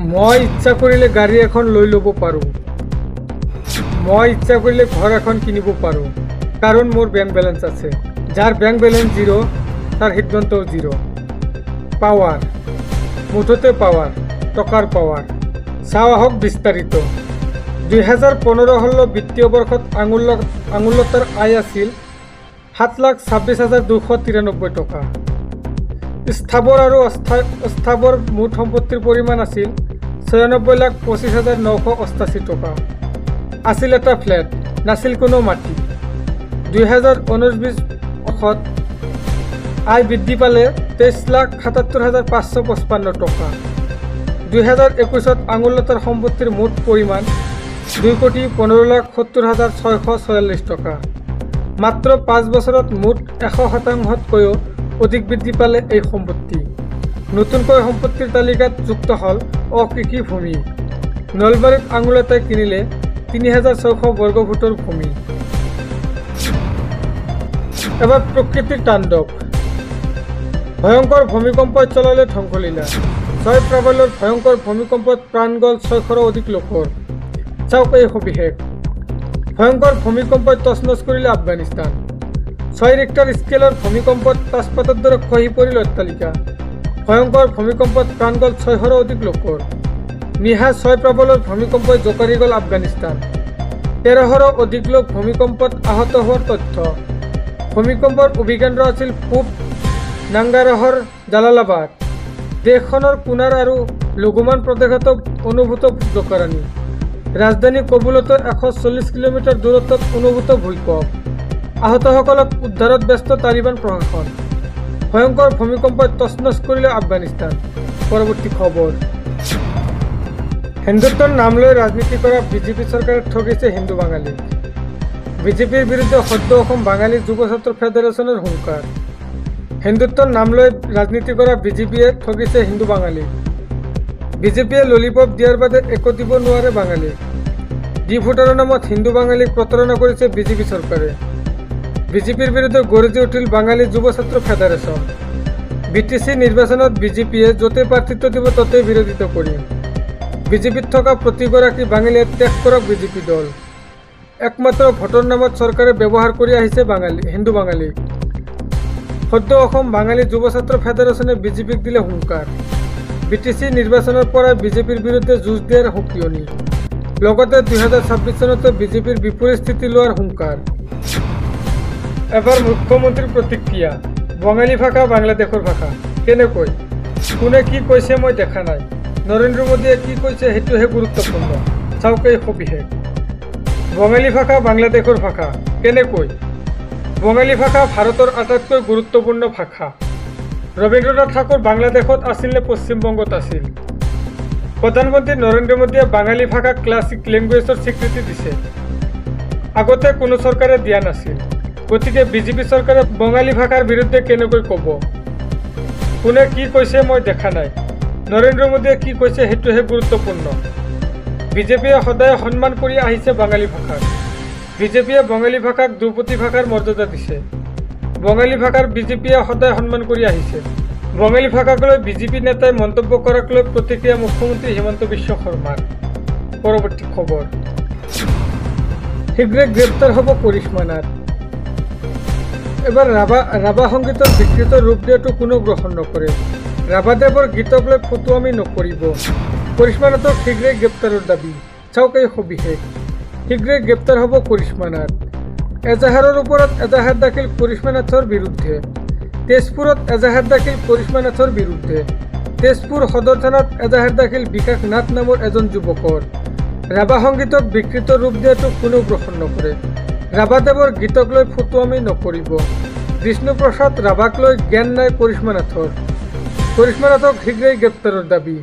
মই ইচ্ছা কৰিলে গাড়ী এখন লৈ ল'ব পাৰোঁ। মই ইচ্ছা কৰিলে ঘৰ এখন কিনিব পাৰোঁ, কাৰণ মোৰ বেংক বেলেঞ্চ আছে। যাৰ বেংক বেলেঞ্চ জিৰ' তাৰ সিদ্ধান্তও জিৰ'। পাৱাৰ, মুঠতে পাৱাৰ, টকাৰ পাৱাৰ। চাওঁ আহক বিস্তাৰিত। 2015-16 বিত্তীয় বৰ্ষত আঙুলতাৰ আয় আছিল 7,26,293 টকা। স্থাবৰ আৰু অস্থাবৰ মুঠ সম্পত্তিৰ পৰিমাণ আছিল 96,25,988 টকা। আছিল এটা ফ্লেট, নাছিল কোনো মাটি। 2019-20 বৰ্ষত আয় বৃদ্ধি পালে 23,77,555 টকা। 2021-ত আঙুলতাৰ সম্পত্তিৰ মুঠ পৰিমাণ 2,15,70,646 টকা। মাত্ৰ 5 বছৰত মুঠ 100%তকৈও অধিক বৃদ্ধি পালে এই সম্পত্তি। নতুনকৈ সম্পত্তিৰ তালিকাত যুক্ত হ'ল অকৃষি ভূমি। নলবাৰীত আঙুলতাই কিনিলে 3,600 বৰ্গফুটৰ ভূমি। এবাৰ প্ৰকৃতিৰ তাণ্ডৱ। ভয়ংকৰ ভূমিকম্পই চলালে ধ্বংসলীলা। 6 প্ৰাবল্যৰ ভয়ংকৰ ভূমিকম্পত প্ৰাণ গ'ল 600ৰো অধিক লোকৰ। চাওক এই সবিশেষ। ভয়ংকৰ ভূমিকম্পই তছনছ কৰিলে আফগানিস্তান। 6 ৰিক্টাৰ স্কেলৰ ভূমিকম্পত তাজপাতৰ দৰে খহি পৰিল অট্টালিকা। ভয়ংকৰ ভূমিকম্পত প্ৰাণ গ'ল 600ৰো অধিক লোকৰ। নিশা 6 প্ৰাবল্যৰ ভূমিকম্পই জোকাৰি গ'ল আফগানিস্তান। 1300ৰো অধিক লোক ভূমিকম্পত আহত হোৱাৰ তথ্য। ভূমিকম্পৰ অভিকেন্দ্ৰ আছিল পূব নাংগাৰহৰ জালালাবাদ। দেশখনৰ কুনাৰ আৰু লঘুমান প্ৰদেশত অনুভূত জোকাৰণি। ৰাজধানী কবুলতো 140 কিলোমিটাৰ দূৰত্বত অনুভূত ভূঁইকঁপ। আহতসকলক উদ্ধাৰত ব্যস্ত তালিবান প্ৰশাসন। ভয়ংকৰ ভূমিকম্পই তছনছ কৰিলে আফগানিস্তান। পৰৱৰ্তী খবৰ। হিন্দুত্বৰ নাম লৈ ৰাজনীতি কৰা বিজেপি চৰকাৰে ঠগিছে হিন্দু বাঙালীক। বিজেপিৰ বিৰুদ্ধে সদ্য অসম বাঙালী যুৱ ছাত্ৰ ফেডাৰেশ্যনৰ হুংকাৰ। হিন্দুত্বৰ নাম লৈ ৰাজনীতি কৰা বিজেপিয়ে ঠগিছে হিন্দু বাঙালীক। বিজেপিয়ে ললিপপ দিয়াৰ বাদে একো দিব নোৱাৰে বাঙালীক। ডি ভোটাৰৰ নামত হিন্দু বাঙালীক প্ৰতাৰণা কৰিছে বিজেপি চৰকাৰে। বিজেপিৰ বিৰুদ্ধে গৰজি উঠিল বাঙালী যুৱ ছাত্ৰ ফেডাৰেশ্যন। বিটিচি নিৰ্বাচনত বিজেপিয়ে য'তে প্ৰাৰ্থিত্ব দিব ত'তেই বিৰোধিতা কৰিম। বিজেপিত থকা প্ৰতিগৰাকী বাঙালীয়ে ত্যাগ কৰক বিজেপি দল। একমাত্ৰ ভোটৰ নামত চৰকাৰে ব্যৱহাৰ কৰি আহিছে হিন্দু বাঙালীক। সদ্য অসম বাঙালী যুৱ ছাত্ৰ ফেডাৰেশ্যনে বিজেপিক দিলে হুংকাৰ। বিটিচি নিৰ্বাচনৰ পৰাই বিজেপিৰ বিৰুদ্ধে যুঁজ দিয়াৰ সকিয়নি। লগতে 2026 চনতো বিজেপিৰ বিপৰীত স্থিতি লোৱাৰ হুংকাৰ। এবাৰ মুখ্যমন্ত্ৰীৰ প্ৰতিক্ৰিয়া। বঙালী ভাষা বাংলাদেশৰ ভাষা। কেনেকৈ, কোনে কি কৈছে মই দেখা নাই। নৰেন্দ্ৰ মোদীয়ে কি কৈছে সেইটোহে গুৰুত্বপূৰ্ণ। চাওক এই সবিশেষ। বঙালী ভাষা বাংলাদেশৰ ভাষা। কেনেকৈ, বঙালী ভাষা ভাৰতৰ আটাইতকৈ গুৰুত্বপূৰ্ণ ভাষা। ৰবীন্দ্ৰনাথ ঠাকুৰ বাংলাদেশত আছিল নে পশ্চিমবংগত আছিল? প্ৰধানমন্ত্ৰী নৰেন্দ্ৰ মোদীয়ে বাঙালী ভাষাক ক্লাছিক লেংগুৱেজৰ স্বীকৃতি দিছে। আগতে কোনো চৰকাৰে দিয়া নাছিল। গতিকে বিজেপি চৰকাৰে বঙালী ভাষাৰ বিৰুদ্ধে কেনেকৈ ক'ব? কোনে কি কৈছে মই দেখা নাই। নৰেন্দ্ৰ মোদীয়ে কি কৈছে সেইটোহে গুৰুত্বপূৰ্ণ। বিজেপিয়ে সদায় সন্মান কৰি আহিছে বাঙালী ভাষাক। বিজেপিয়ে বঙালী ভাষাক ধ্ৰুপদী ভাষাৰ মৰ্যাদা দিছে। বঙালী ভাষাৰ বিজেপিয়ে সদায় সন্মান কৰি আহিছে। বঙালী ভাষাক লৈ বিজেপি নেতাই মন্তব্য কৰাক লৈ প্ৰতিক্ৰিয়া মুখ্যমন্ত্ৰী হিমন্ত বিশ্ব শৰ্মাৰ। পৰৱৰ্তী খবৰ। শীঘ্ৰে গ্ৰেপ্তাৰ হ'ব কৰিশ্মা নাথ। এবাৰ ৰাভা সংগীতৰ বিকৃত ৰূপ দিয়াটো কোনো গ্ৰহণ নকৰে। ৰাভাদেৱৰ গীতক লৈ ফটুৱামি নকৰিব। কৰিশ্মা নাথক শীঘ্ৰেই গ্ৰেপ্তাৰৰ দাবী। চাওক এই সবিশেষ। শীঘ্ৰেই গ্ৰেপ্তাৰ হ'ব কৰিশ্মা নাথ। এজাহাৰৰ ওপৰত এজাহাৰ দাখিল কৰিশ্মা নাথৰ বিৰুদ্ধে। তেজপুৰত এজাহাৰ দাখিল কৰিশ্মা নাথৰ বিৰুদ্ধে। তেজপুৰ সদৰ থানাত এজাহাৰ দাখিল বিকাশ নাথ নামৰ এজন যুৱকৰ। ৰাভা সংগীতক বিকৃত ৰূপ দিয়াটো কোনেও গ্ৰহণ নকৰে। ৰাভাদেৱৰ গীতক লৈ ফটুৱামি নকৰিব। বিষ্ণুপ্ৰসাদ ৰাভাক লৈ জ্ঞান নাই কৰিশ্মা নাথৰ। কৰিশ্মা নাথক শীঘ্ৰেই গ্ৰেপ্তাৰৰ দাবী।